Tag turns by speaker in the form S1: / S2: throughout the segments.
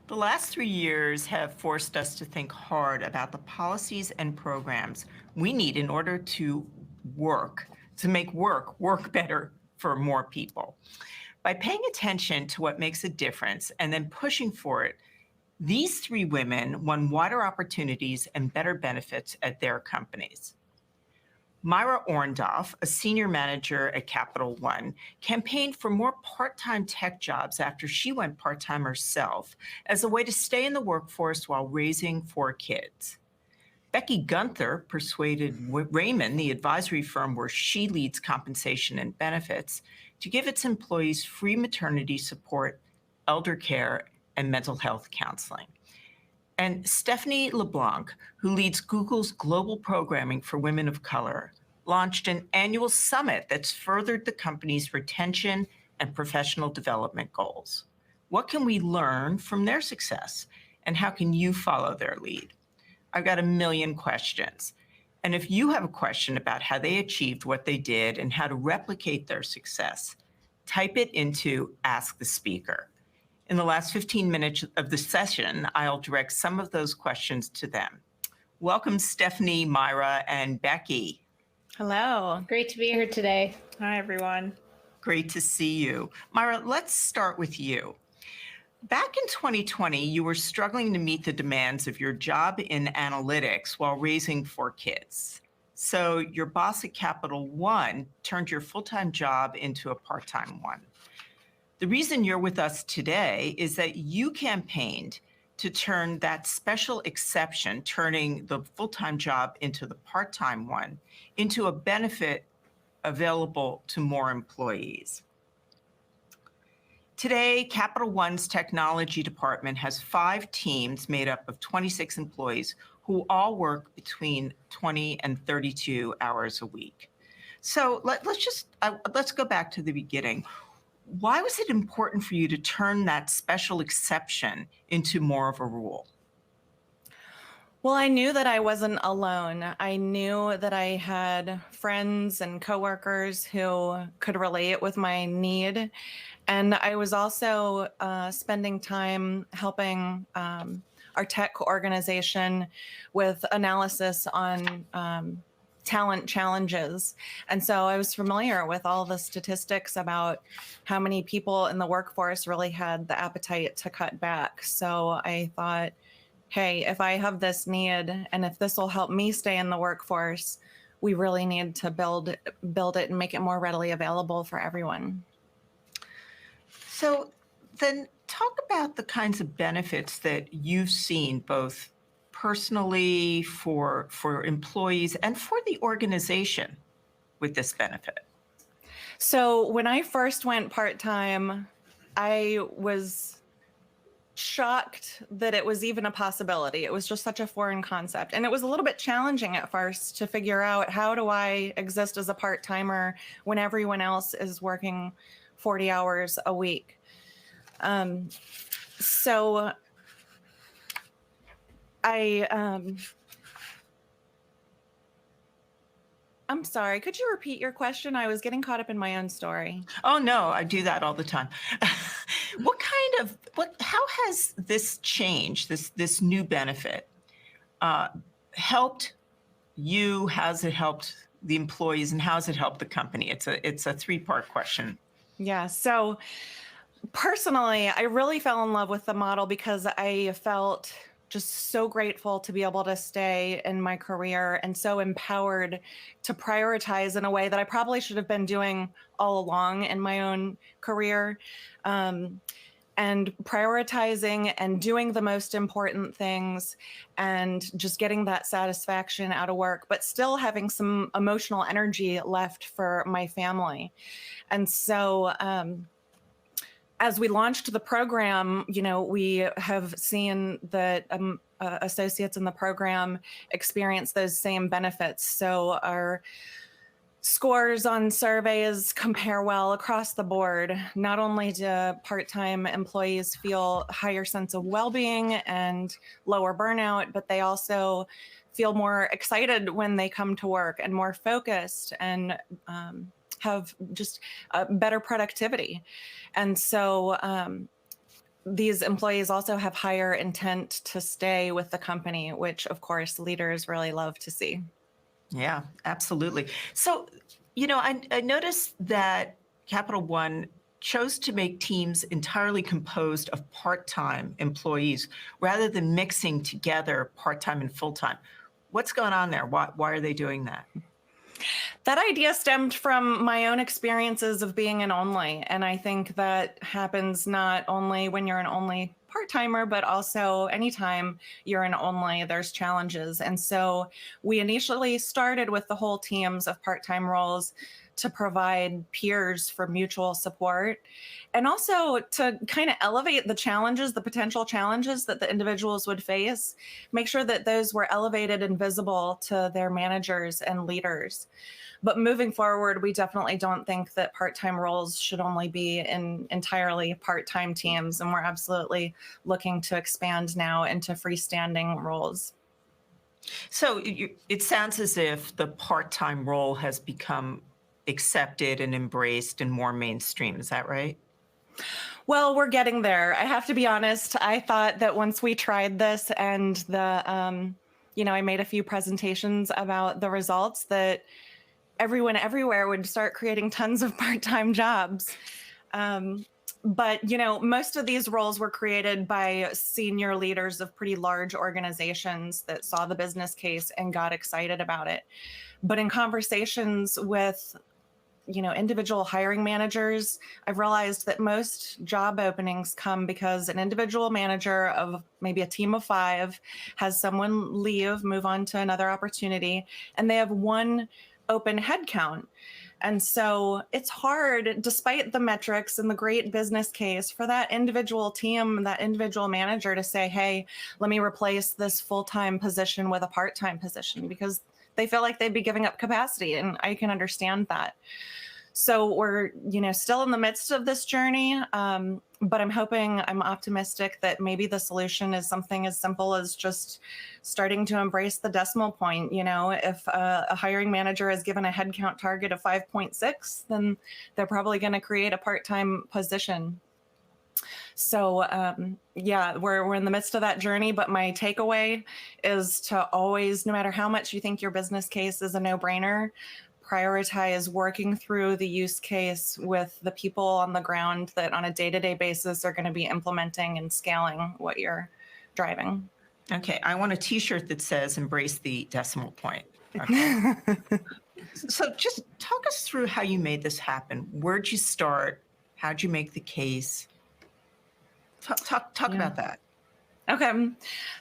S1: The last 3 years have forced us to think hard about the policies and programs we need in order to make work better for more people. By paying attention to what makes a difference and then pushing for it, these three women won wider opportunities and better benefits at their companies. Myra Orndorff, a senior manager at Capital One, campaigned for more part-time tech jobs after she went part-time herself as a way to stay in the workforce while raising 4 kids. Becky Gunther persuaded Raymond, the advisory firm where she leads compensation and benefits, to give its employees free maternity support, elder care, and mental health counseling. And Stephanie LeBlanc, who leads Google's global programming for women of color, launched an annual summit that's furthered the company's retention and professional development goals. What can we learn from their success? And how can you follow their lead? I've got a million questions. And if you have a question about how they achieved what they did and how to replicate their success, type it into Ask the Speaker. In the last 15 minutes of the session, I'll direct some of those questions to them. Welcome, Stephanie, Myra, and Becky.
S2: Hello.
S3: Great to be here today.
S2: Hi, everyone.
S1: Great to see you. Myra, let's start with you. Back in 2020, you were struggling to meet the demands of your job in analytics while raising 4 kids. So your boss at Capital One turned your full-time job into a part-time one. The reason you're with us today is that you campaigned to turn that special exception, turning the full-time job into the part-time one, into a benefit available to more employees. Today, Capital One's technology department has 5 teams made up of 26 employees who all work between 20 and 32 hours a week. So let's go back to the beginning. Why was it important for you to turn that special exception into more of a rule?
S2: Well, I knew that I wasn't alone. I knew that I had friends and coworkers who could relate with my need. And I was also spending time helping our tech organization with analysis on talent challenges. And so I was familiar with all the statistics about how many people in the workforce really had the appetite to cut back. So I thought, hey, if I have this need and if this will help me stay in the workforce, we really need to build it and make it more readily available for everyone.
S1: So then talk about the kinds of benefits that you've seen both personally for employees and for the organization with this benefit.
S2: So when I first went part-time, I was shocked that it was even a possibility. It was just such a foreign concept. And it was a little bit challenging at first to figure out, how do I exist as a part-timer when everyone else is working 40 hours a week? So I'm sorry, could you repeat your question? I was getting caught up in my own story.
S1: Oh no, I do that all the time. How has this change, this new benefit, helped you? How's it helped the employees, and how's it helped the company? It's a 3-part question.
S2: Yeah, so personally, I really fell in love with the model because I felt just so grateful to be able to stay in my career and so empowered to prioritize in a way that I probably should have been doing all along in my own career. And prioritizing and doing the most important things and just getting that satisfaction out of work, but still having some emotional energy left for my family. And so as we launched the program, we have seen that associates in the program experience those same benefits. So our scores on surveys compare well across the board. Not only do part-time employees feel a higher sense of well-being and lower burnout, but they also feel more excited when they come to work and more focused and have just better productivity. And so these employees also have higher intent to stay with the company, which of course leaders really love to see.
S1: Yeah, absolutely. So, I noticed that Capital One chose to make teams entirely composed of part-time employees rather than mixing together part-time and full-time. What's going on there? Why are they doing that?
S2: That idea stemmed from my own experiences of being an only. And I think that happens not only when you're an only part-timer, but also anytime you're an only, there's challenges. And so we initially started with the whole teams of part-time roles to provide peers for mutual support and also to kind of elevate the challenges, the potential challenges that the individuals would face, make sure that those were elevated and visible to their managers and leaders. But moving forward, we definitely don't think that part-time roles should only be in entirely part-time teams. And we're absolutely looking to expand now into freestanding roles.
S1: So it sounds as if the part-time role has become accepted and embraced and more mainstream. Is that right?
S2: Well, we're getting there. I have to be honest. I thought that once we tried this and I made a few presentations about the results, that everyone everywhere would start creating tons of part-time jobs. But most of these roles were created by senior leaders of pretty large organizations that saw the business case and got excited about it. But in conversations with individual hiring managers, I've realized that most job openings come because an individual manager of maybe a team of 5 has someone leave, move on to another opportunity, and they have one open headcount. And so it's hard, despite the metrics and the great business case, for that individual team, that individual manager to say, hey, let me replace this full-time position with a part-time position, because they feel like they'd be giving up capacity. And I can understand that. So we're, still in the midst of this journey. But I'm optimistic that maybe the solution is something as simple as just starting to embrace the decimal point. If a hiring manager is given a headcount target of 5.6, then they're probably going to create a part-time position. So we're in the midst of that journey. But my takeaway is to always, no matter how much you think your business case is a no-brainer, prioritize working through the use case with the people on the ground that on a day-to-day basis are going to be implementing and scaling what you're driving.
S1: Okay, I want a t-shirt that says embrace the decimal point. Okay. So just talk us through how you made this happen. Where'd you start? How'd you make the case? Talk about that.
S2: Okay.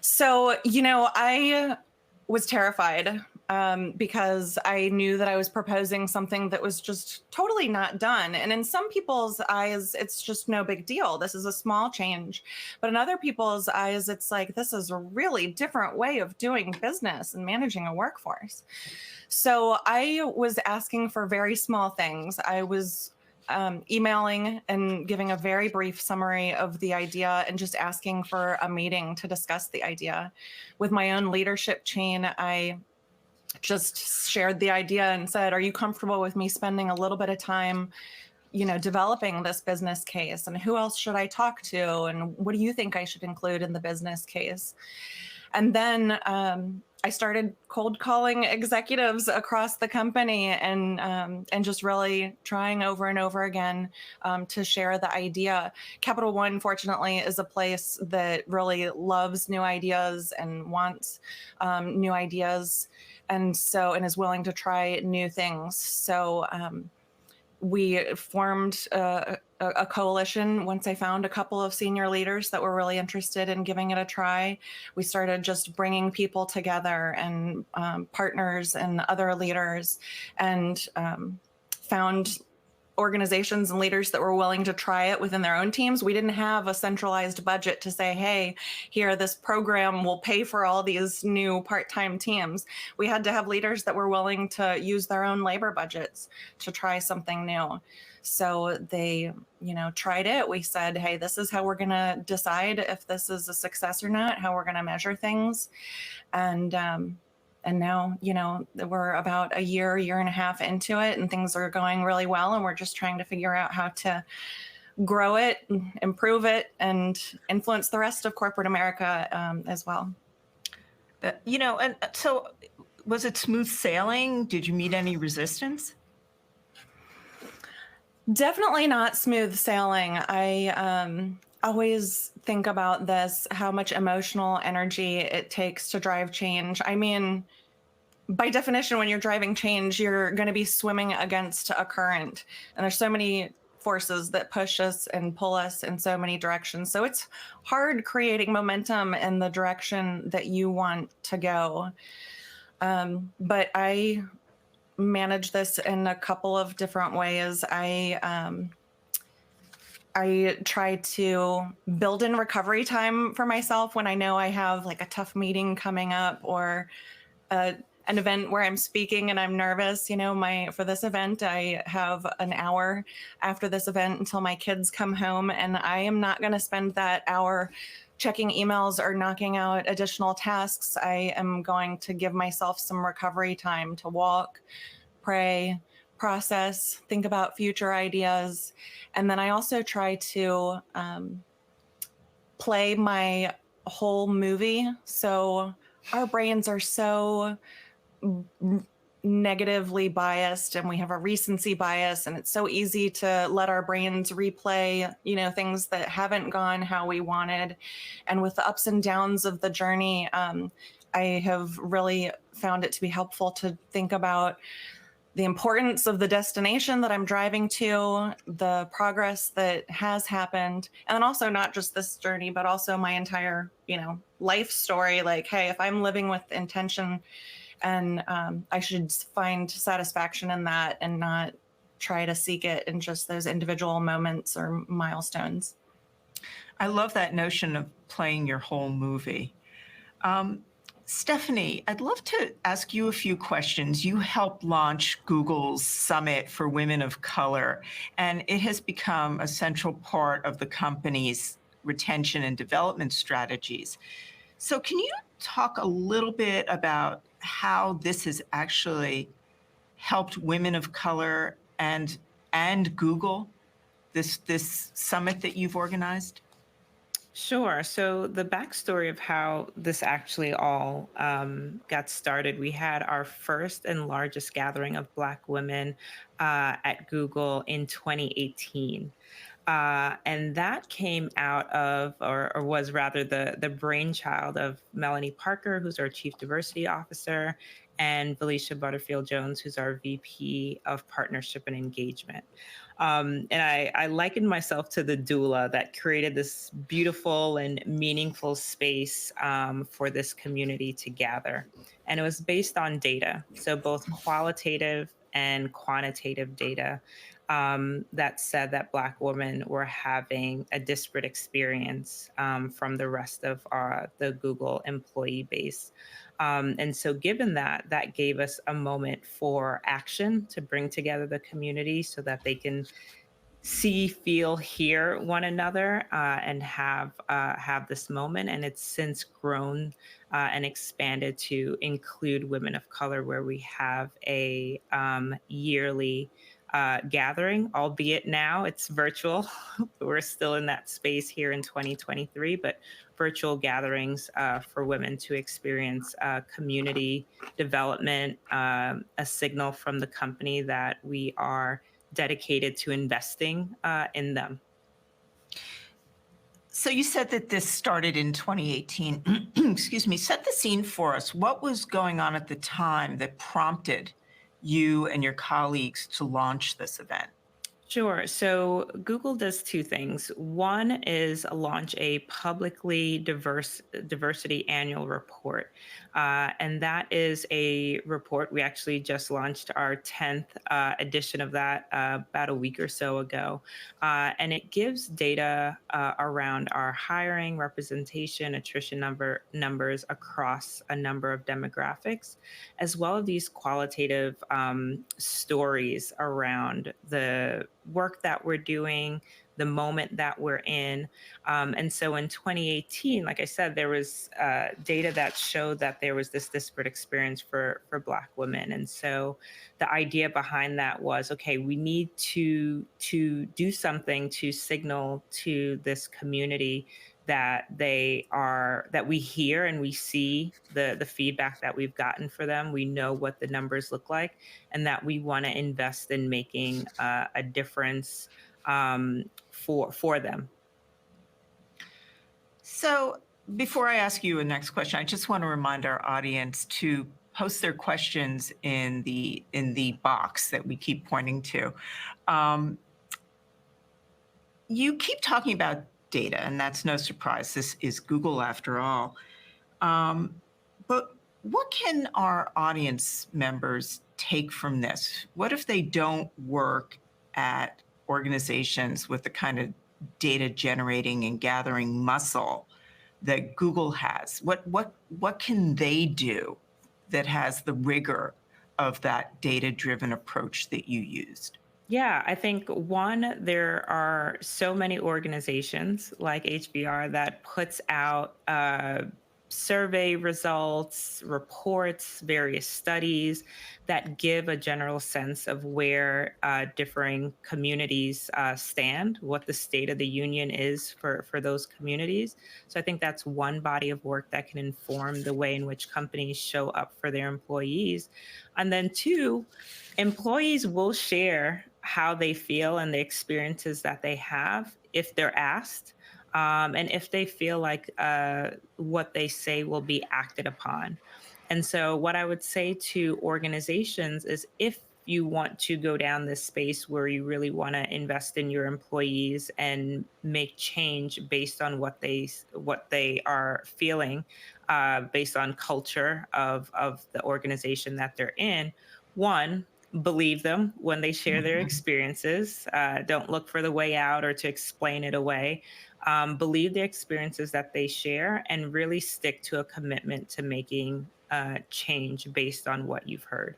S2: So, I was terrified because I knew that I was proposing something that was just totally not done. And in some people's eyes, it's just no big deal. This is a small change. But in other people's eyes, it's like, this is a really different way of doing business and managing a workforce. So I was asking for very small things. I was emailing and giving a very brief summary of the idea and just asking for a meeting to discuss the idea. With my own leadership chain, I just shared the idea and said, are you comfortable with me spending a little bit of time, developing this business case? And who else should I talk to? And what do you think I should include in the business case? And then I started cold calling executives across the company and just really trying over and over again to share the idea. Capital One, fortunately, is a place that really loves new ideas and wants new ideas, and is willing to try new things. So we formed a coalition once I found a couple of senior leaders that were really interested in giving it a try. We started just bringing people together and partners and other leaders, and found organizations and leaders that were willing to try it within their own teams. We didn't have a centralized budget to say, hey, here, this program will pay for all these new part-time teams. We had to have leaders that were willing to use their own labor budgets to try something new. So they, tried it. We said, hey, this is how we're going to decide if this is a success or not, how we're going to measure things. And now, we're about a year and a half into it, and things are going really well. And we're just trying to figure out how to grow it, improve it, and influence the rest of corporate America as well.
S1: And so was it smooth sailing? Did you meet any resistance?
S2: Definitely not smooth sailing. I always think about this, how much emotional energy it takes to drive change. I mean, by definition, when you're driving change, you're going to be swimming against a current. And there's so many forces that push us and pull us in so many directions. So it's hard creating momentum in the direction that you want to go. But I manage this in a couple of different ways. I try to build in recovery time for myself when I know I have like a tough meeting coming up or an event where I'm speaking and I'm nervous. For this event, I have an hour after this event until my kids come home, and I am not going to spend that hour checking emails or knocking out additional tasks. I am going to give myself some recovery time to walk, pray, process, think about future ideas. And then I also try to play my whole movie. So our brains are so negatively biased, and we have a recency bias, and it's so easy to let our brains replay things that haven't gone how we wanted. And with the ups and downs of the journey, I have really found it to be helpful to think about the importance of the destination that I'm driving to, the progress that has happened, and then also not just this journey, but also my entire, life story. Like, hey, if I'm living with intention, and I should find satisfaction in that and not try to seek it in just those individual moments or milestones.
S1: I love that notion of playing your whole movie. Stephanie, I'd love to ask you a few questions. You helped launch Google's Summit for Women of Color, and it has become a central part of the company's retention and development strategies. So can you talk a little bit about how this has actually helped women of color and Google, this summit that you've organized?
S3: Sure. So the backstory of how this actually all got started, we had our first and largest gathering of Black women at Google in 2018. And that came out of, or was rather, the brainchild of Melanie Parker, who's our Chief Diversity Officer, and Felicia Butterfield Jones, who's our VP of Partnership and Engagement. And I likened myself to the doula that created this beautiful and meaningful space for this community to gather. And it was based on data, so both qualitative and quantitative data that said that Black women were having a disparate experience from the rest of the Google employee base. And so given that, that gave us a moment for action to bring together the community so that they can see, feel, hear one another, and have this moment. And it's since grown and expanded to include women of color, where we have a yearly gathering, albeit now it's virtual. We're still in that space here in 2023, but virtual gatherings for women to experience community development, a signal from the company that we are dedicated to investing in them.
S1: So you said that this started in 2018. Excuse me. Set the scene for us. What was going on at the time that prompted you and your colleagues to launch this event?
S3: Sure. So Google does two things. One is launch a publicly diversity annual report. And that is a report. We actually just launched our 10th edition of that about a week or so ago. And it gives data around our hiring, representation, attrition numbers across a number of demographics, as well as these qualitative stories around the work that we're doing, the moment that we're in. And so in 2018, like I said, there was data that showed that there was this disparate experience for Black women. And so the idea behind that was, okay, we need to do something to signal to this community that that we hear and we see the feedback that we've gotten for them. We know what the numbers look like, and that we want to invest in making a difference for them.
S1: So before I ask you a next question, I just want to remind our audience to post their questions in the box that we keep pointing to. You keep talking about data, and that's no surprise. This is Google after all. But what can our audience members take from this? What if they don't work at organizations with the kind of data generating and gathering muscle that Google has? What can they do that has the rigor of that data-driven approach that you used?
S3: Yeah, I think one, there are so many organizations like HBR that puts out survey results, reports, various studies that give a general sense of where differing communities stand, what the state of the union is for those communities. So I think that's one body of work that can inform the way in which companies show up for their employees. And then two, employees will share how they feel and the experiences that they have if they're asked, and if they feel like what they say will be acted upon. And so, what I would say to organizations is, if you want to go down this space where you really want to invest in your employees and make change based on what they are feeling, based on culture of the organization that they're in, one, believe them when they share their
S1: Mhm.
S3: experiences. Don't look for the way out or to explain it away. Believe the experiences that they share and really stick to a commitment to making change based on what you've heard.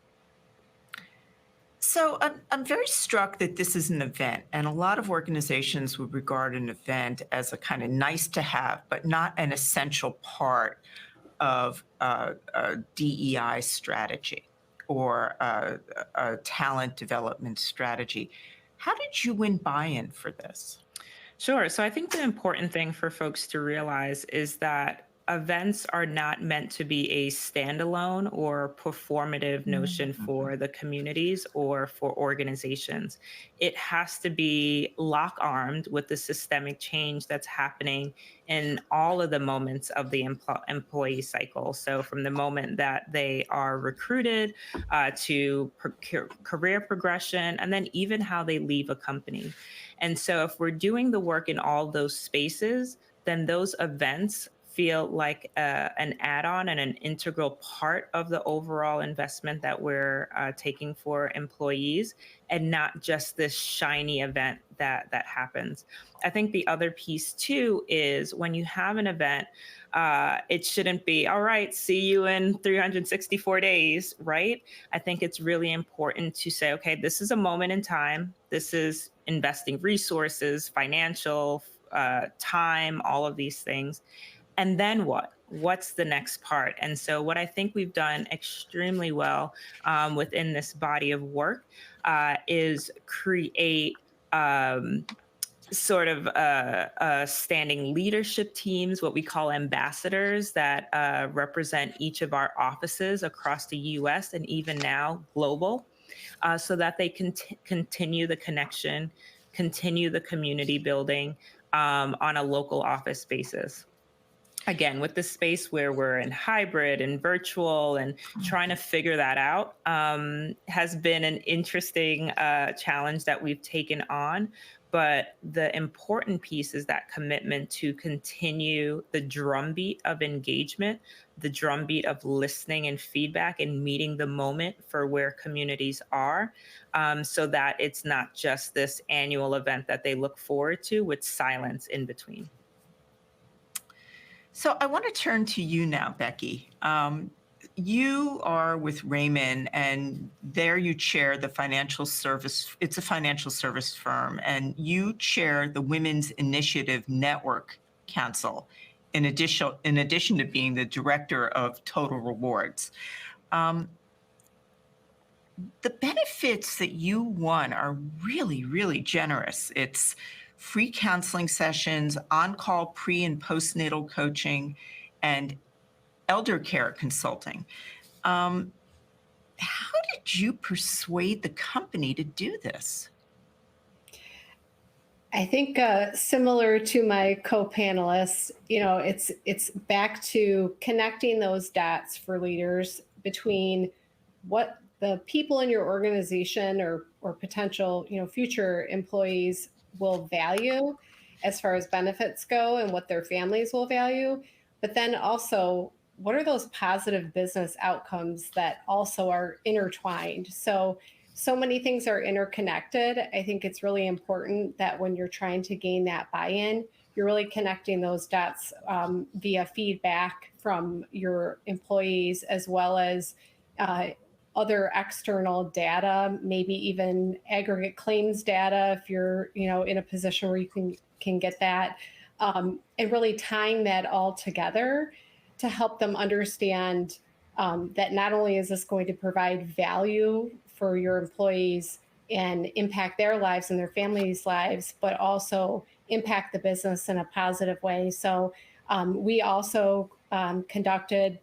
S1: So I'm very struck that this is an event, and a lot of organizations would regard an event as a kind of nice to have, but not an essential part of a DEI strategy or a talent development strategy. How did you win buy-in for this?
S3: Sure. So I think the important thing for folks to realize is that events are not meant to be a standalone or performative notion
S1: Mhm.
S3: for the communities or for organizations. It has to be lock armed with the systemic change that's happening in all of the moments of the employee cycle. So, from the moment that they are recruited to career progression, and then even how they leave a company. And so, if we're doing the work in all those spaces, then those events feel like an add on and an integral part of the overall investment that we're taking for employees, and not just this shiny event that happens. I think the other piece too is, when you have an event, it shouldn't be, all right, see you in 364 days, right? I think it's really important to say, okay, this is a moment in time. This is investing resources, financial, time, all of these things. And then what? What's the next part? And so, what I think we've done extremely well within this body of work is create. Sort of standing leadership teams, what we call ambassadors, that represent each of our offices across the US and even now global, so that they can continue the connection, continue the community building on a local office basis. Again, with the space where we're in hybrid and virtual and trying to figure that out, has been an interesting challenge that we've taken on. But the important piece is that commitment to continue the drumbeat of engagement, the drumbeat of listening and feedback, and meeting the moment for where communities are, so that it's not just this annual event that they look forward to with silence in between.
S1: So I want to turn to you now, Becky. you are with Raymond, and there you chair the financial service. It's a financial service firm, and you chair the Women's Initiative Network Council, in addition to being the director of Total Rewards. The benefits that you won are really, really generous. It's free counseling sessions, on-call pre and postnatal coaching, and elder care consulting. How did you persuade the company to do this?
S4: I think similar to my co-panelists, it's back to connecting those dots for leaders between what the people in your organization or potential, future employees will value as far as benefits go and what their families will value, but then also what are those positive business outcomes that also are intertwined. So many things are interconnected. I think it's really important that when you're trying to gain that buy-in, you're really connecting those dots via feedback from your employees, as well as other external data, maybe even aggregate claims data if you're in a position where you can get that, and really tying that all together to help them understand that not only is this going to provide value for your employees and impact their lives and their families' lives, but also impact the business in a positive way. So we also conducted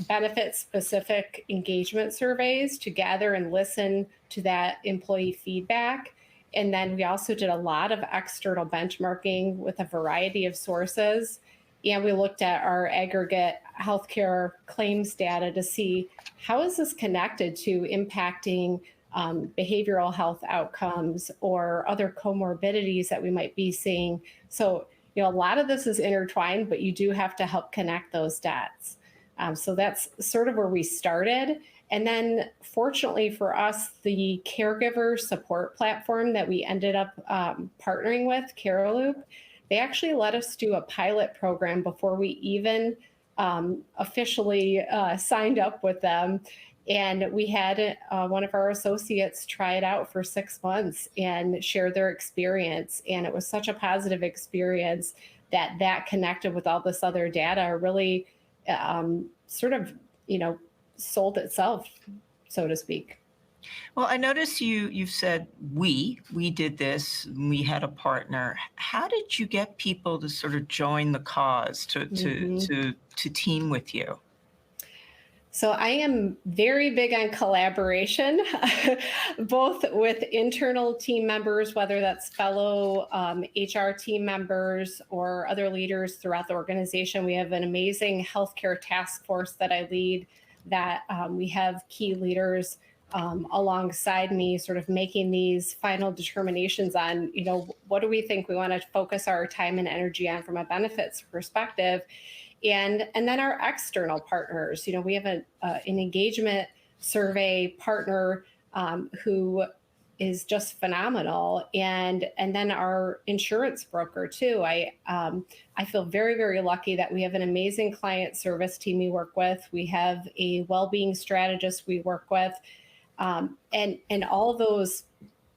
S4: benefit-specific engagement surveys to gather and listen to that employee feedback. And then we also did a lot of external benchmarking with a variety of sources. And we looked at our aggregate healthcare claims data to see how is this connected to impacting behavioral health outcomes or other comorbidities that we might be seeing. So, a lot of this is intertwined, but you do have to help connect those dots. So that's sort of where we started. And then fortunately for us, the caregiver support platform that we ended up partnering with, CareLoop, they actually let us do a pilot program before we even officially signed up with them. And we had one of our associates try it out for 6 months and share their experience. And it was such a positive experience that connected with all this other data really sort of, sold itself, so to speak.
S1: Well, I notice you've said we did this, we had a partner. How did you get people to sort of join the cause, to team with you?
S4: So I am very big on collaboration, both with internal team members, whether that's fellow HR team members or other leaders throughout the organization. We have an amazing healthcare task force that I lead, that we have key leaders alongside me sort of making these final determinations on, what do we think we want to focus our time and energy on from a benefits perspective. And then our external partners, we have an engagement survey partner who is just phenomenal. And then our insurance broker too. I feel very, very lucky that we have an amazing client service team we work with. We have a well-being strategist we work with. And all those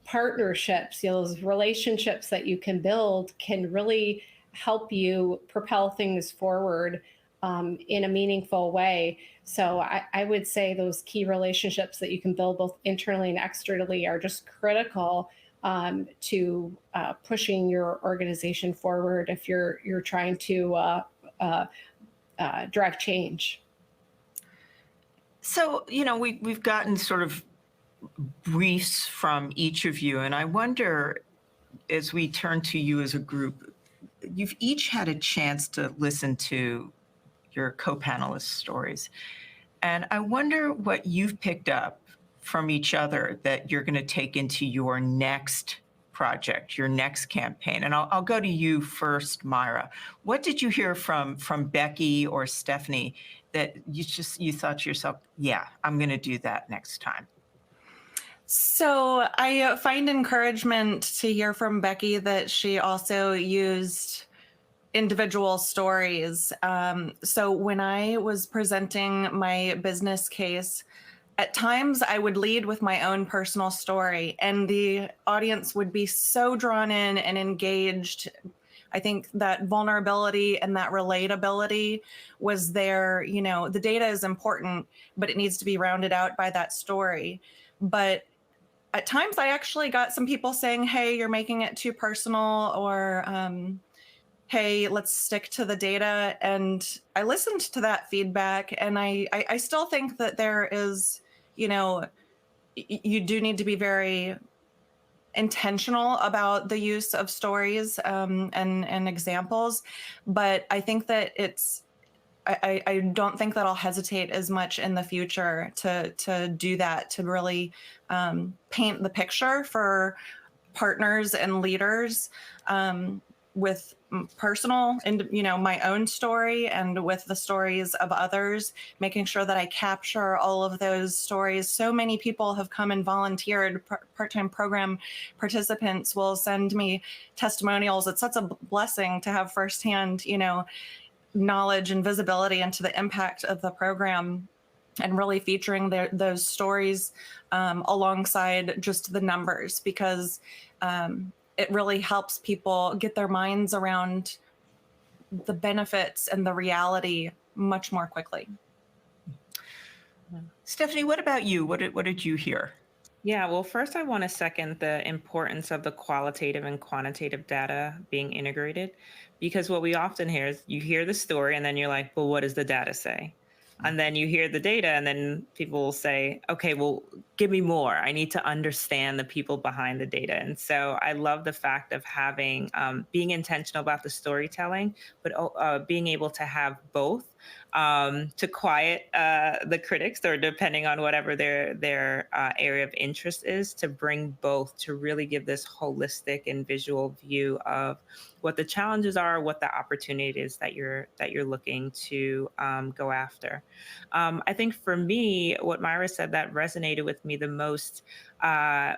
S4: partnerships, those relationships that you can build can really help you propel things forward in a meaningful way. So I would say those key relationships that you can build both internally and externally are just critical to pushing your organization forward if you're trying to drive change.
S1: So, we've gotten sort of briefs from each of you, and I wonder, as we turn to you as a group, you've each had a chance to listen to your co-panelists' stories. And I wonder what you've picked up from each other that you're going to take into your next project, your next campaign. And I'll go to you first, Myra. What did you hear from Becky or Stephanie that you thought to yourself, yeah, I'm going to do that next time?
S2: So I find encouragement to hear from Becky that she also used individual stories. So when I was presenting my business case, at times I would lead with my own personal story, and the audience would be so drawn in and engaged. I think that vulnerability and that relatability was there. You know, the data is important, but it needs to be rounded out by that story. But at times I actually got some people saying, hey, you're making it too personal, or hey, let's stick to the data. And I listened to that feedback, and I still think that there is, you know, you do need to be very intentional about the use of stories and examples. But I think that I don't think that I'll hesitate as much in the future to do that, to really paint the picture for partners and leaders with personal and, you know, my own story and with the stories of others, making sure that I capture all of those stories. So many people have come and volunteered. Part-time program participants will send me testimonials. It's such a blessing to have firsthand, you know, knowledge and visibility into the impact of the program, and really featuring those stories alongside just the numbers, because it really helps people get their minds around the benefits and the reality much more quickly.
S1: Stephanie, what about you? What did you hear?
S3: Yeah, well, first I want to second the importance of the qualitative and quantitative data being integrated, because what we often hear is you hear the story and then you're like, well, what does the data say? And then you hear the data and then people will say, okay, well, give me more. I need to understand the people behind the data. And so I love the fact of having, being intentional about the storytelling, but being able to have both to quiet the critics, or depending on whatever their area of interest is, to bring both, to really give this holistic and visual view of what the challenges are, what the opportunity is that you're looking to go after. I think for me, what Myra said that resonated with me the most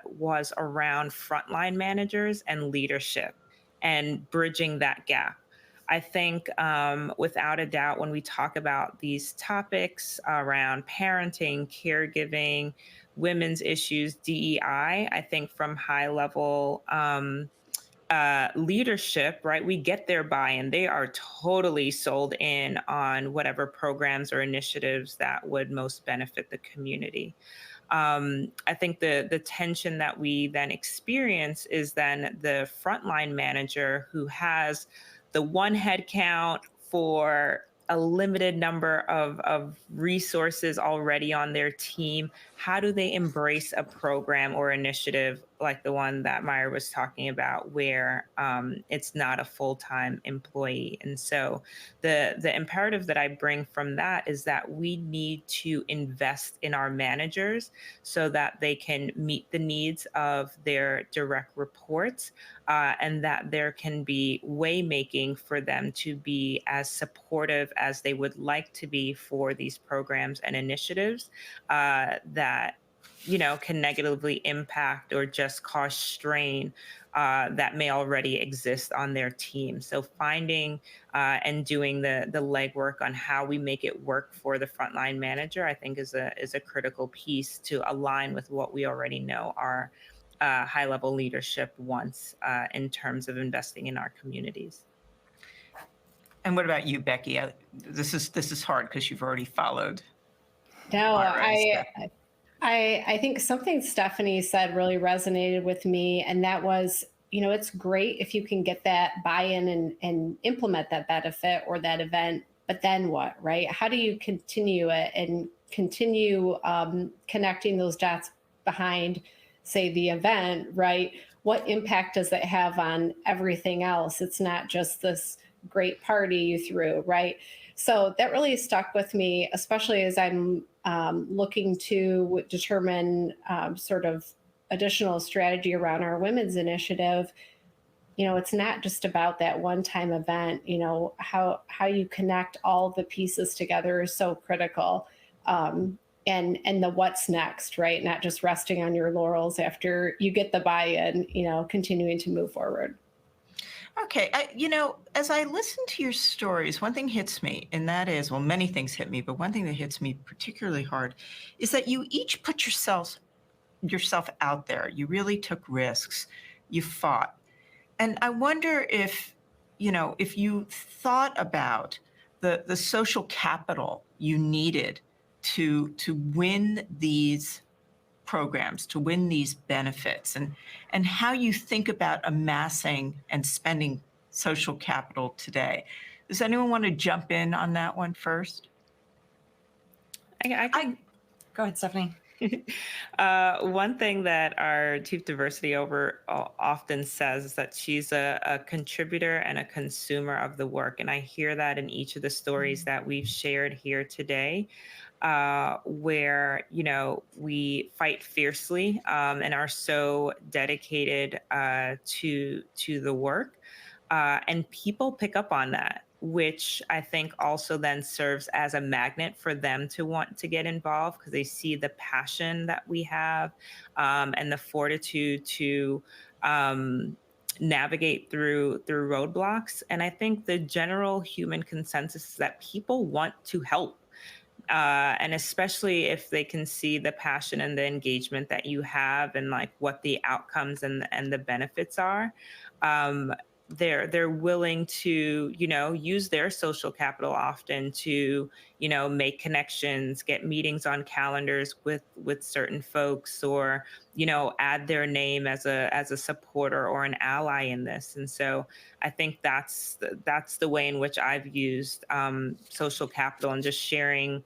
S3: was around frontline managers and leadership and bridging that gap. I think without a doubt, when we talk about these topics around parenting, caregiving, women's issues, DEI, I think from high level leadership, right, we get their buy-in. They are totally sold in on whatever programs or initiatives that would most benefit the community. I think the tension that we then experience is then the frontline manager who has the one head count for a limited number of resources already on their team. How do they embrace a program or initiative like the one that Myra was talking about, where it's not a full-time employee? And so the imperative that I bring from that is that we need to invest in our managers so that they can meet the needs of their direct reports, and that there can be way making for them to be as supportive as they would like to be for these programs and initiatives that, you know, can negatively impact or just cause strain that may already exist on their team. So finding and doing the legwork on how we make it work for the frontline manager, I think is a critical piece to align with what we already know our high level leadership wants in terms of investing in our communities.
S1: And what about you, Becky? This is hard because you've already followed.
S4: No,
S1: Myra.
S4: I think something Stephanie said really resonated with me, and that was, you know, it's great if you can get that buy-in and implement that benefit or that event, but then what, right? How do you continue it and continue connecting those dots behind, say, the event, right? What impact does it have on everything else? It's not just this great party you threw, right? So that really stuck with me, especially as I'm looking to determine sort of additional strategy around our women's initiative. You know, it's not just about that one-time event. You know, how you connect all the pieces together is so critical. And the what's next, right? Not just resting on your laurels after you get the buy-in, you know, continuing to move forward.
S1: Okay. Okay, as I listen to your stories, one thing hits me, and that is, well, many things hit me, but one thing that hits me particularly hard is that you each put yourself out there. You really took risks. You fought. And I wonder if you thought about the social capital you needed to win these programs, to win these benefits, and how you think about amassing and spending social capital today. Does anyone want to jump in on that one first?
S3: I can.
S2: Go ahead, Stephanie.
S3: One thing that our chief diversity over often says is that she's a contributor and a consumer of the work. And I hear that in each of the stories that we've shared here today, where, we fight fiercely and are so dedicated to the work. And people pick up on that, which I think also then serves as a magnet for them to want to get involved because they see the passion that we have and the fortitude to navigate through roadblocks. And I think the general human consensus is that people want to help. And especially if they can see the passion and the engagement that you have and like what the outcomes and the benefits are, they're willing to use their social capital often to make connections, get meetings on calendars with certain folks, or add their name as a supporter or an ally in this. And so I think that's the way in which I've used social capital, and just sharing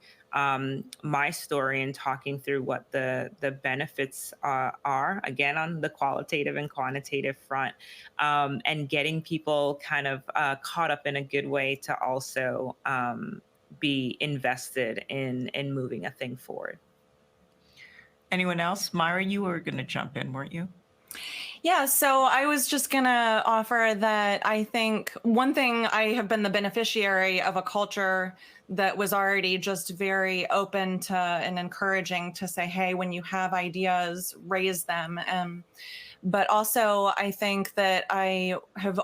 S3: my story and talking through what the benefits are, again, on the qualitative and quantitative front, and getting people kind of caught up in a good way to also be invested in moving a thing forward.
S1: Anyone else? Myra, you were going to jump in, weren't you?
S2: Yeah, so I was just going to offer that I think one thing, I have been the beneficiary of a culture that was already just very open to and encouraging to say, hey, when you have ideas, raise them. But also, I think that I have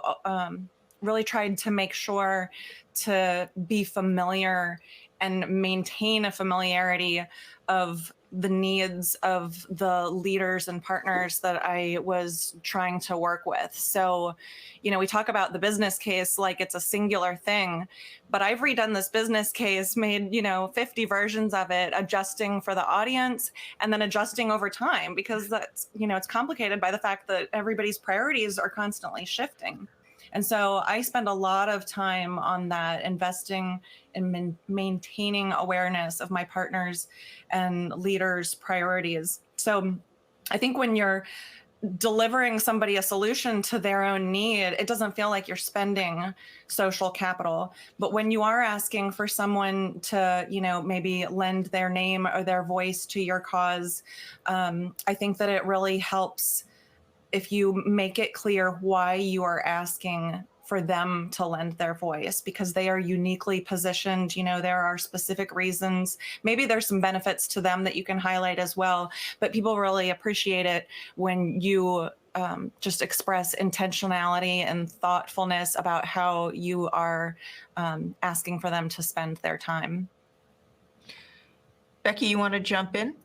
S2: really tried to make sure to be familiar and maintain a familiarity of the needs of the leaders and partners that I was trying to work with. So, we talk about the business case like it's a singular thing, but I've redone this business case, made, 50 versions of it, adjusting for the audience and then adjusting over time, because that's, it's complicated by the fact that everybody's priorities are constantly shifting. And so I spend a lot of time on that, investing in maintaining awareness of my partners and leaders' priorities. So I think when you're delivering somebody a solution to their own need, it doesn't feel like you're spending social capital. But when you are asking for someone to, maybe lend their name or their voice to your cause, I think that it really helps if you make it clear why you are asking for them to lend their voice, because they are uniquely positioned. There are specific reasons. Maybe there's some benefits to them that you can highlight as well, but people really appreciate it when you just express intentionality and thoughtfulness about how you are asking for them to spend their time.
S1: Becky, you want to jump in?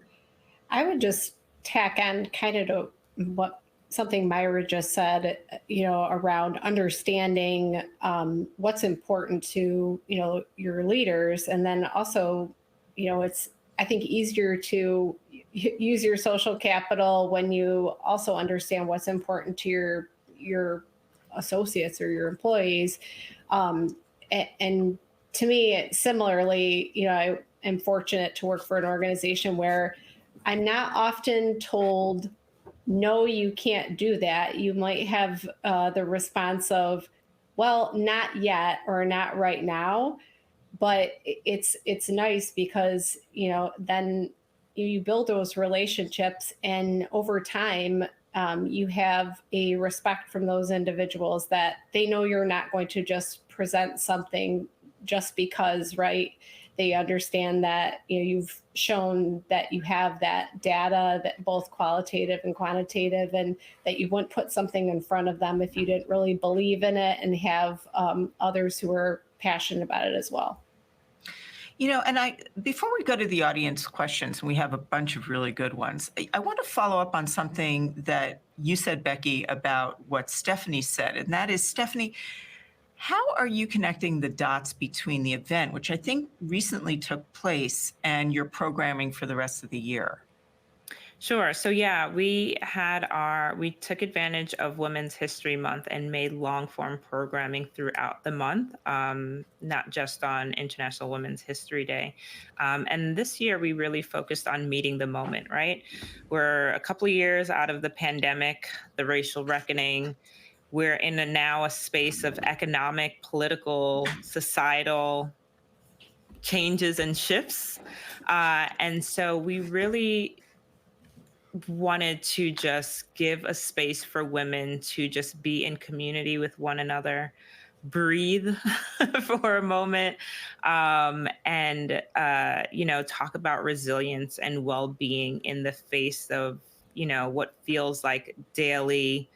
S4: I would just tack on kind of to something Myra just said, around understanding what's important to, your leaders. And then also, it's, I think, easier to use your social capital when you also understand what's important to your associates or your employees. And to me, similarly, I am fortunate to work for an organization where I'm not often told, no, you can't do that. You might have the response of, well, not yet, or not right now. But it's nice because, then you build those relationships, and over time, you have a respect from those individuals that they know you're not going to just present something just because, right? They understand that, you've shown that you have that data, that both qualitative and quantitative, and that you wouldn't put something in front of them if you didn't really believe in it, and have others who are passionate about it as well.
S1: And before we go to the audience questions, and we have a bunch of really good ones, I want to follow up on something that you said, Becky, about what Stephanie said. And that is, Stephanie, how are you connecting the dots between the event, which I think recently took place, and your programming for the rest of the year?
S3: Sure. So yeah, we took advantage of Women's History Month and made long form programming throughout the month, not just on International Women's History Day. And this year we really focused on meeting the moment, right? We're a couple of years out of the pandemic, the racial reckoning. We're in now a space of economic, political, societal changes and shifts. And so we really wanted to just give a space for women to just be in community with one another, breathe for a moment, and talk about resilience and well-being in the face of what feels like daily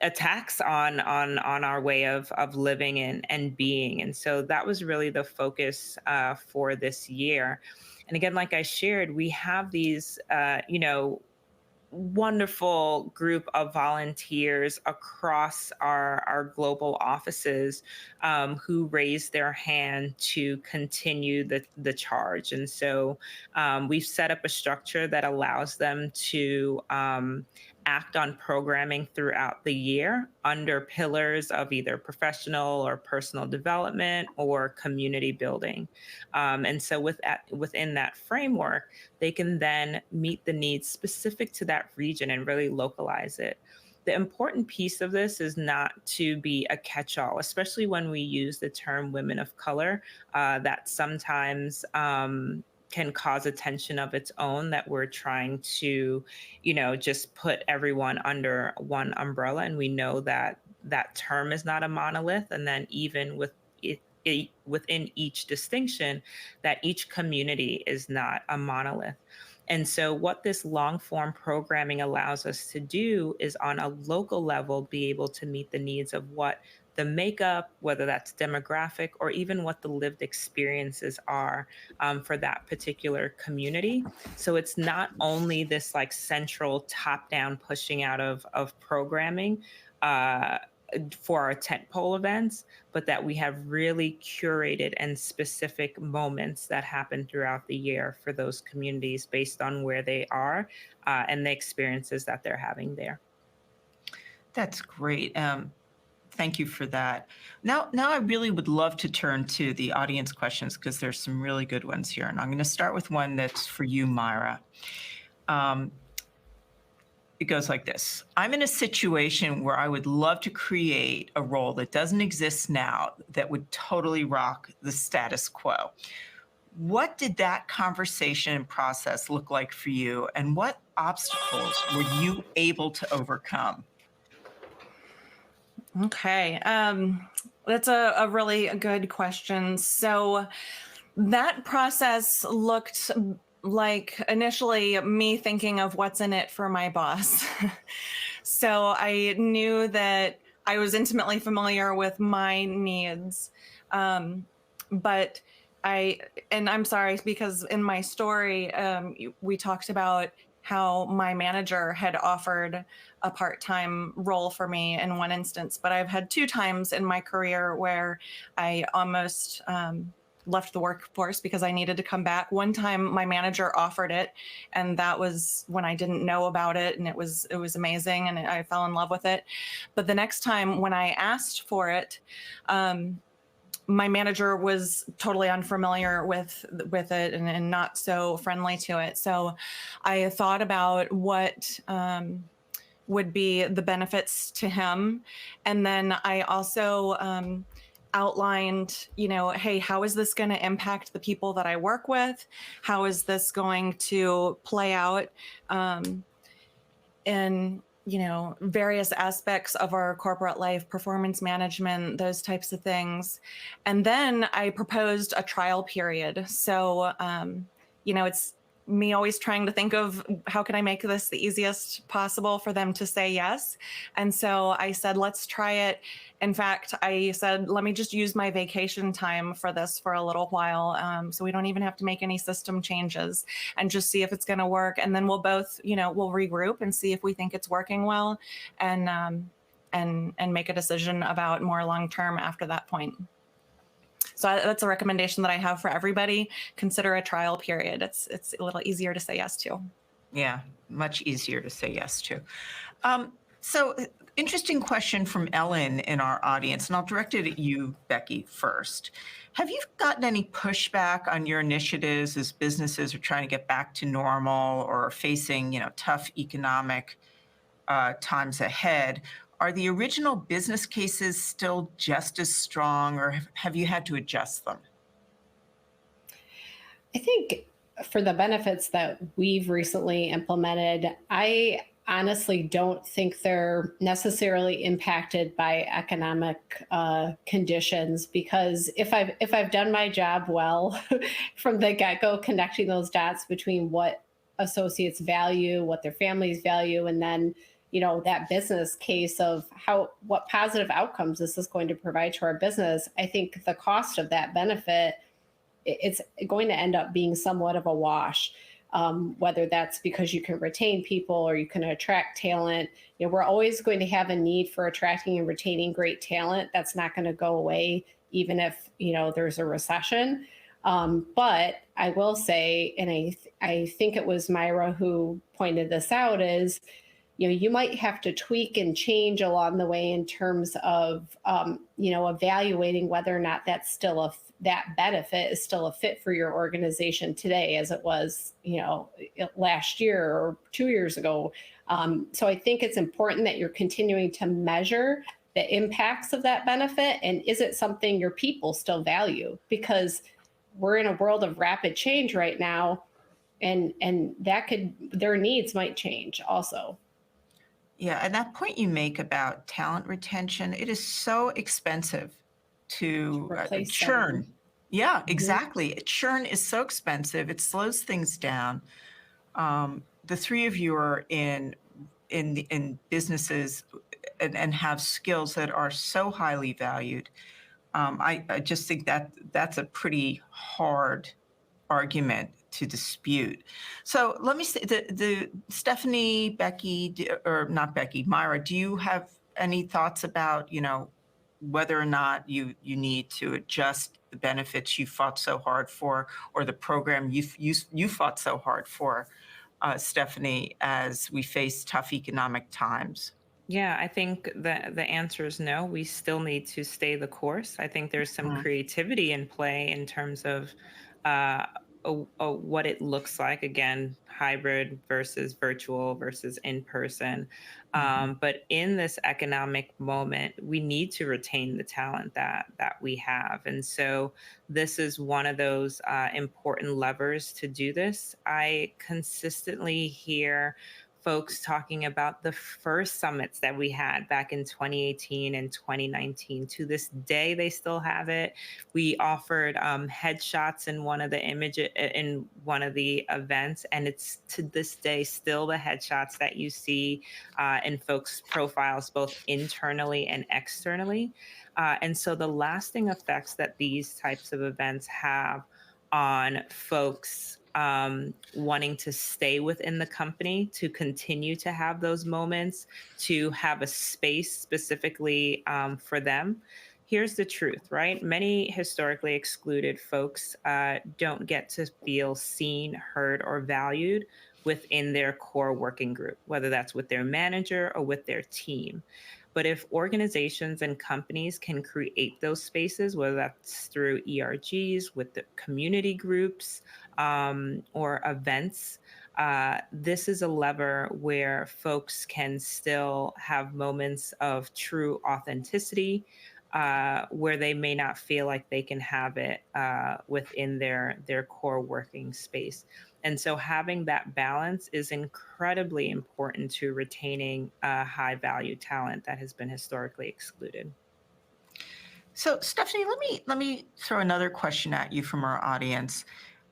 S3: attacks on our way of living and being. And so that was really the focus for this year. And again, like I shared, we have these wonderful group of volunteers across our global offices who raised their hand to continue the charge. And so we've set up a structure that allows them to act on programming throughout the year under pillars of either professional or personal development or community building. And so within that framework, they can then meet the needs specific to that region and really localize it. The important piece of this is not to be a catch-all, especially when we use the term women of color, that sometimes can cause a tension of its own, that we're trying to, just put everyone under one umbrella. And we know that that term is not a monolith. And then even with within each distinction, that each community is not a monolith. And so what this long form programming allows us to do is on a local level, be able to meet the needs of what the makeup, whether that's demographic or even what the lived experiences are for that particular community. So it's not only this like central top down pushing out of programming for our tentpole events, but that we have really curated and specific moments that happen throughout the year for those communities based on where they are and the experiences that they're having there.
S1: That's great. Thank you for that. Now I really would love to turn to the audience questions, because there's some really good ones here. And I'm going to start with one that's for you, Myra. It goes like this. I'm in a situation where I would love to create a role that doesn't exist now that would totally rock the status quo. What did that conversation and process look like for you? And what obstacles were you able to overcome?
S2: Okay. That's a really good question. So that process looked like initially me thinking of what's in it for my boss. So I knew that I was intimately familiar with my needs. But I'm sorry, because in my story, we talked about how my manager had offered a part-time role for me in one instance, but I've had 2 times in my career where I almost left the workforce because I needed to come back. One time my manager offered it, and that was when I didn't know about it, and it was amazing, and I fell in love with it. But the next time when I asked for it, my manager was totally unfamiliar with it and not so friendly to it. So I thought about what would be the benefits to him. And then I also outlined, hey, how is this going to impact the people that I work with? How is this going to play out in various aspects of our corporate life, performance management, those types of things. And then I proposed a trial period. So, it's me always trying to think of how can I make this the easiest possible for them to say yes. And so I said, let's try it. In fact, I said, let me just use my vacation time for this for a little while. So we don't even have to make any system changes and just see if it's going to work. And then we'll both, we'll regroup and see if we think it's working well and make a decision about more long-term after that point. So that's a recommendation that I have for everybody. Consider a trial period. It's a little easier to say yes to.
S1: Yeah, much easier to say yes to. So interesting question from Ellen in our audience, and I'll direct it at you, Becky, first. Have you gotten any pushback on your initiatives as businesses are trying to get back to normal or are facing, tough economic times ahead? Are the original business cases still just as strong, or have you had to adjust them?
S4: I think for the benefits that we've recently implemented, I honestly don't think they're necessarily impacted by economic conditions, because if I've done my job well from the get-go, connecting those dots between what associates value, what their families value, and then that business case of what positive outcomes this is going to provide to our business, I think the cost of that benefit, it's going to end up being somewhat of a wash. Whether that's because you can retain people or you can attract talent. We're always going to have a need for attracting and retaining great talent. That's not going to go away, even if there's a recession. But I will say, and I think it was Myra who pointed this out, is you might have to tweak and change along the way in terms of, evaluating whether or not that benefit is still a fit for your organization today, as it was, last year or 2 years ago. So I think it's important that you're continuing to measure the impacts of that benefit. And is it something your people still value? Because we're in a world of rapid change right now, and their needs might change also.
S1: Yeah, and that point you make about talent retention, it is so expensive to
S4: Replace
S1: churn.
S4: them.
S1: Yeah, exactly. Churn is so expensive. It slows things down. The three of you are in businesses and have skills that are so highly valued. I just think that that's a pretty hard argument to dispute. So let me say, the Stephanie, Becky, or not Becky, Myra, do you have any thoughts about, whether or not you need to adjust the benefits you fought so hard for, or the program you fought so hard for, Stephanie, as we face tough economic times?
S3: Yeah, I think that the answer is no. We still need to stay the course. I think there's some creativity in play in terms of uh, what it looks like. Again, hybrid versus virtual versus in person. But in this economic moment, we need to retain the talent that we have, and so this is one of those important levers to do this. I consistently hear folks talking about the first summits that we had back in 2018 and 2019. To this day, they still have it. We offered headshots in one of the events, and it's to this day still the headshots that you see in folks' profiles, both internally and externally. And so the lasting effects that these types of events have on folks wanting to stay within the company, to continue to have those moments, to have a space specifically for them. Here's the truth, right? Many historically excluded folks don't get to feel seen, heard, or valued within their core working group, whether that's with their manager or with their team. But if organizations and companies can create those spaces, whether that's through ERGs, with the community groups, or events, this is a lever where folks can still have moments of true authenticity, where they may not feel like they can have it within their core working space. And so having that balance is incredibly important to retaining high value talent that has been historically excluded.
S1: So, Stephanie, let me throw another question at you from our audience.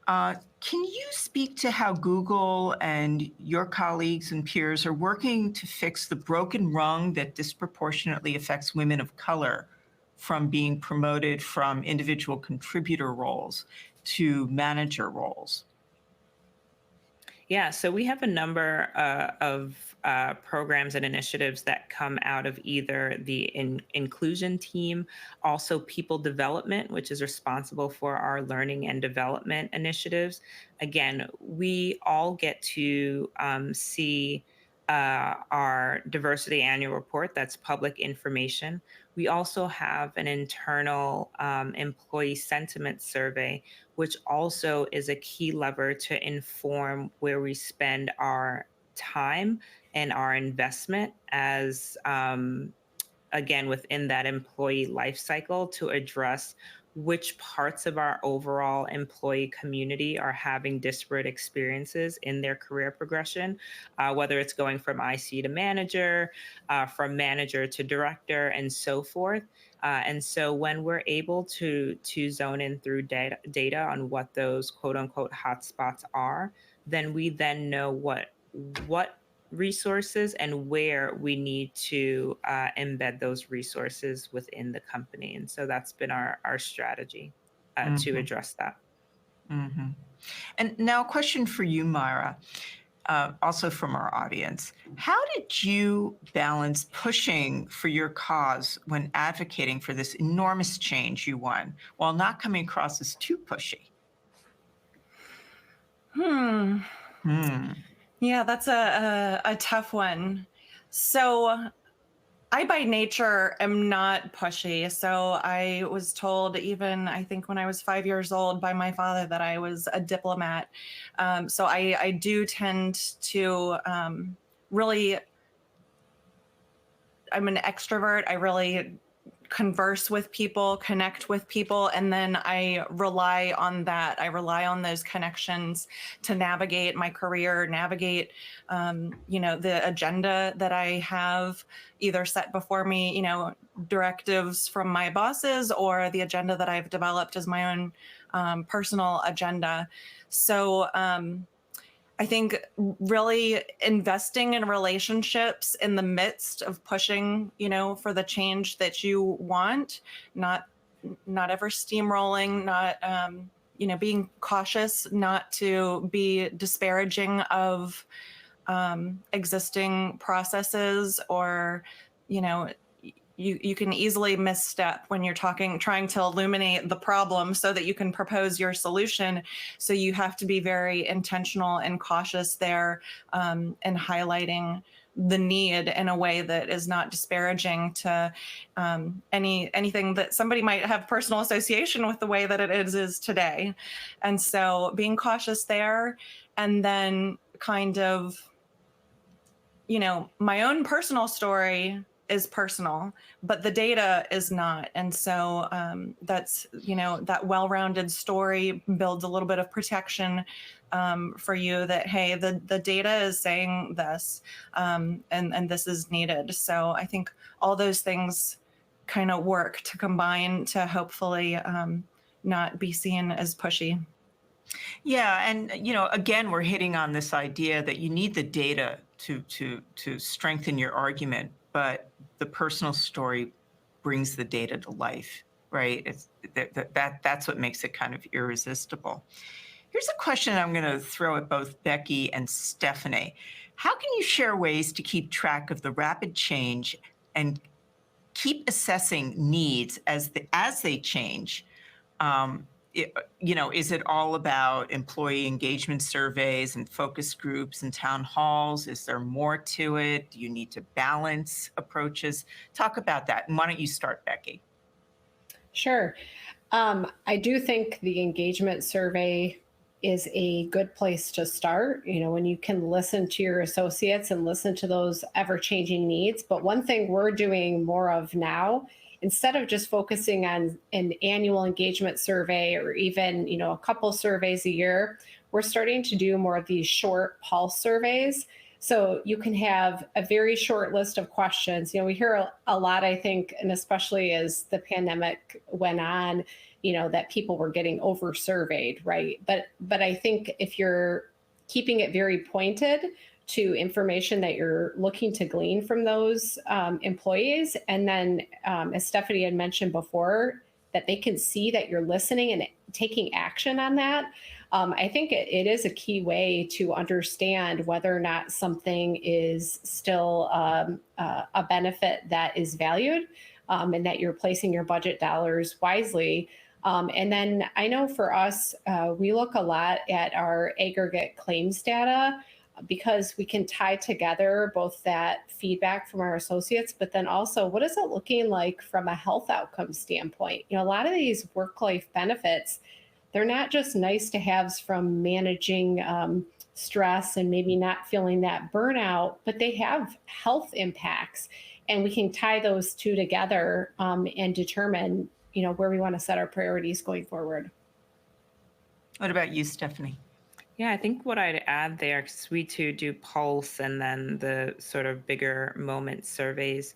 S1: Can you speak to how Google and your colleagues and peers are working to fix the broken rung that disproportionately affects women of color from being promoted from individual contributor roles to manager roles?
S3: Yeah, so we have a number of programs and initiatives that come out of either the inclusion team, also people development, which is responsible for our learning and development initiatives. Again, we all get to see our diversity annual report. That's public information. We also have an internal employee sentiment survey, which also is a key lever to inform where we spend our time and our investment as again within that employee life cycle to address which parts of our overall employee community are having disparate experiences in their career progression, whether it's going from IC to manager, from manager to director, and so forth. And so when we're able to zone in through data on what those quote unquote hotspots are, then we then know what resources and where we need to embed those resources within the company. And so that's been our strategy to address that.
S1: Mm-hmm. And now a question for you, Myra, also from our audience. How did you balance pushing for your cause when advocating for this enormous change you won while not coming across as too pushy?
S2: Yeah, that's a tough one. So I, by nature, am not pushy. So I was told, even I think when I was 5 years old, by my father that I was a diplomat. So I do tend to really, I'm an extrovert. I really converse with people, connect with people, and then I rely on that. I rely on those connections to navigate my career, navigate, the agenda that I have either set before me, directives from my bosses, or the agenda that I've developed as my own personal agenda. So, I think really investing in relationships in the midst of pushing, for the change that you want, not ever steamrolling, not, being cautious, not to be disparaging of existing processes, or, you can easily misstep when you're trying to illuminate the problem so that you can propose your solution. So you have to be very intentional and cautious there, and highlighting the need in a way that is not disparaging to anything that somebody might have personal association with the way that it is today. And so being cautious there, and then kind of, my own personal story is personal, but the data is not. And so that's, that well-rounded story builds a little bit of protection for you that, hey, the data is saying this, and this is needed. So I think all those things kind of work to combine to hopefully not be seen as pushy.
S1: Yeah, and again, we're hitting on this idea that you need the data to strengthen your argument, but the personal story brings the data to life, right? It's that's what makes it kind of irresistible. Here's a question I'm going to throw at both Becky and Stephanie. How can you share ways to keep track of the rapid change and keep assessing needs as they change? Is it all about employee engagement surveys and focus groups and town halls? Is there more to it? Do you need to balance approaches? Talk about that. And why don't you start, Becky?
S4: Sure. I do think the engagement survey is a good place to start, when you can listen to your associates and listen to those ever-changing needs. But one thing we're doing more of now, instead of just focusing on an annual engagement survey or even, a couple surveys a year, we're starting to do more of these short pulse surveys. So you can have a very short list of questions. We hear a lot, I think, and especially as the pandemic went on, that people were getting over surveyed, right? But I think if you're keeping it very pointed to information that you're looking to glean from those employees, and then as Stephanie had mentioned before, that they can see that you're listening and taking action on that. I think it is a key way to understand whether or not something is still a benefit that is valued, and that you're placing your budget dollars wisely. And then I know for us, we look a lot at our aggregate claims data, because we can tie together both that feedback from our associates, but then also what is it looking like from a health outcome standpoint? A lot of these work-life benefits, they're not just nice to haves from managing stress and maybe not feeling that burnout, but they have health impacts. And we can tie those two together and determine, where we want to set our priorities going forward.
S1: What about you, Stephanie?
S3: Yeah, I think what I'd add there, because we too do pulse and then the sort of bigger moment surveys,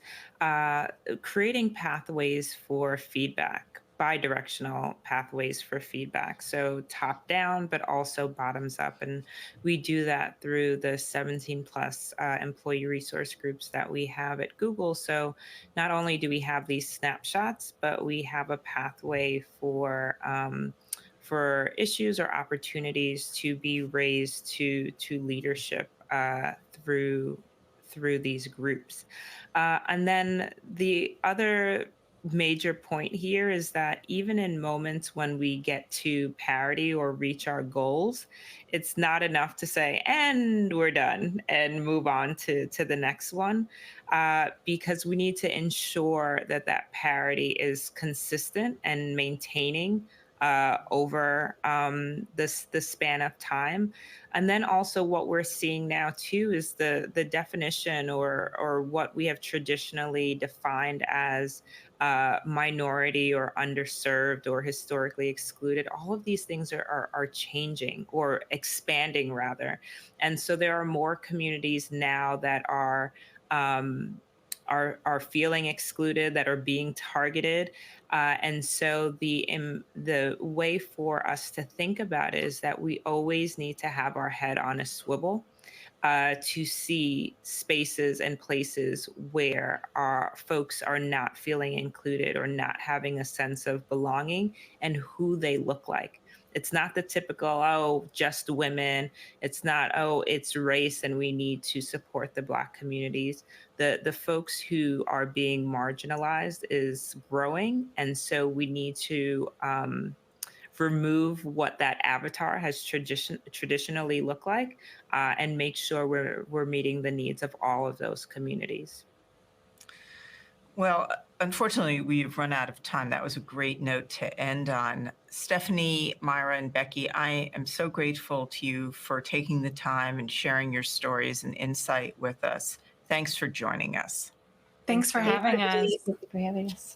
S3: creating pathways for feedback, bi-directional pathways for feedback. So top down, but also bottoms up. And we do that through the 17 plus employee resource groups that we have at Google. So not only do we have these snapshots, but we have a pathway for issues or opportunities to be raised to leadership through these groups. And then the other major point here is that even in moments when we get to parity or reach our goals, it's not enough to say, and we're done and move on to the next one, because we need to ensure that that parity is consistent and maintaining over the span of time. And then also what we're seeing now too is the definition or what we have traditionally defined as minority or underserved or historically excluded. All of these things are changing or expanding rather. And so there are more communities now that are feeling excluded, that are being targeted. And so the way for us to think about it is that we always need to have our head on a swivel to see spaces and places where our folks are not feeling included or not having a sense of belonging and who they look like. It's not the typical, oh, just women. It's not, oh, it's race and we need to support the Black communities. The folks who are being marginalized is growing. And so we need to remove what that avatar has traditionally looked like and make sure we're meeting the needs of all of those communities.
S1: Well, unfortunately, we've run out of time. That was a great note to end on. Stephanie, Myra, and Becky, I am so grateful to you for taking the time and sharing your stories and insight with us. Thanks for joining us.
S2: Thanks for having us.
S4: Thank you for having us.